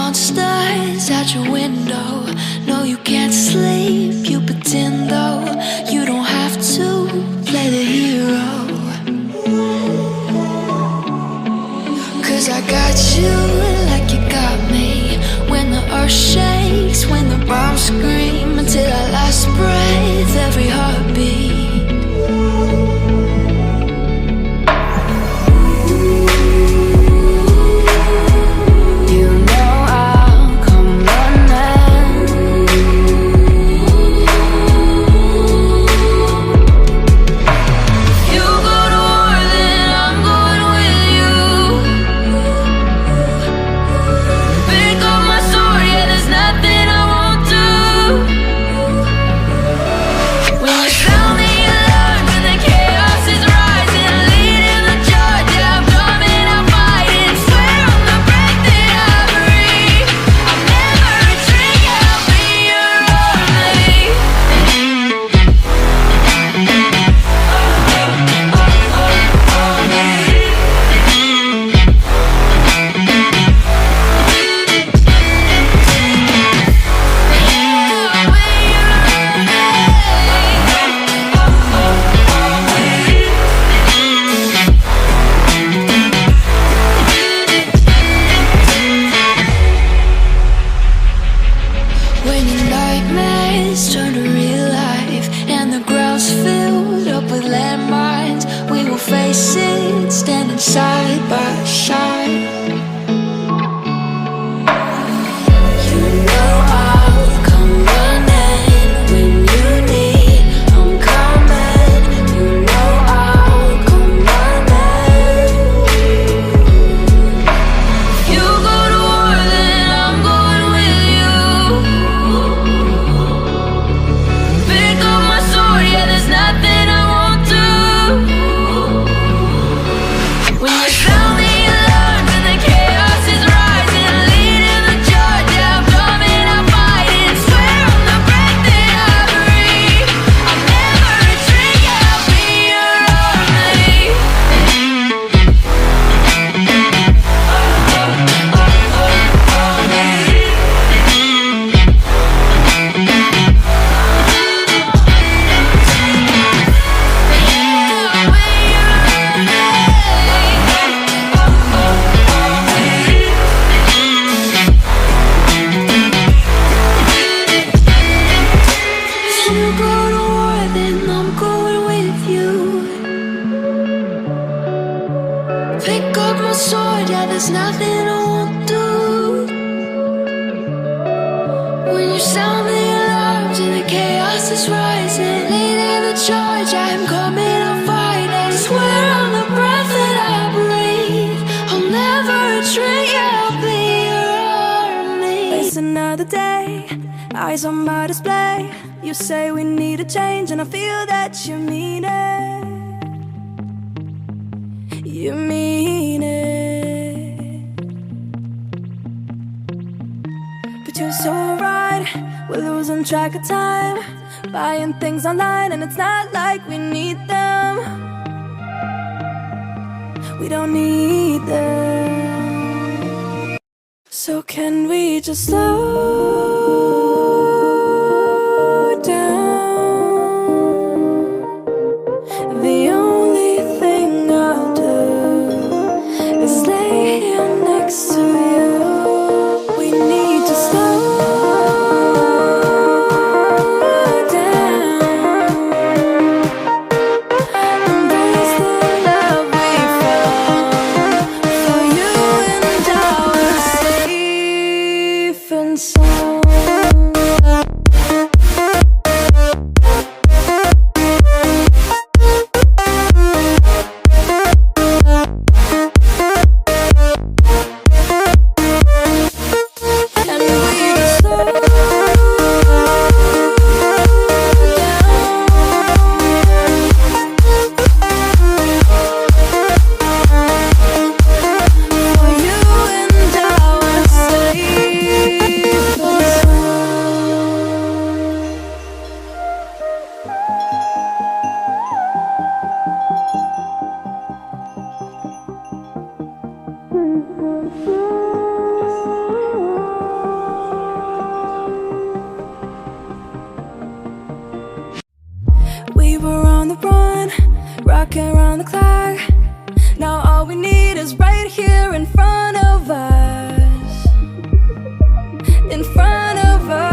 monsters out your window. No, you can't sleep, you pretend though. You don't have to play the hero. 'Cause I got you like you got me. When the earth shakes, when the bombs scream, until our last breath, every heartbeat. Turn to real life and the ground's filled up with landmines. We will face it, standing side by side. You know I'll come running when you need. I'm coming. You know I'll come running. If you go to war, then I'm going with you. There's nothing I won't do. When you sound the alarm and the chaos is rising, leading the charge, yeah, I'm coming, I'm fighting. Swear on the breath that I breathe, I'll never retreat, yeah, I'll be your army. Pick up my sword, yeah, there's nothing I won't do. When you sound the alarms and the chaos is rising, leading the charge, I'm coming, I'm fighting. Swear on the breath that I breathe, I'll never retreat, yeah, I'll be your army. It's another day, eyes on my display. You say we need a change and I feel that you mean it. You mean it. But you're so right, we're losing track of time, buying things online and it's not like we need them. We don't need them. So can we just slow down? The only thing I'll do is lay here next to you. We need to slow down. Embrace the love we found. For you and I were safe and sound. working around the clock. Now all we need is right here in front of us. In front of us.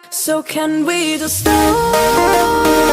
So can we just slow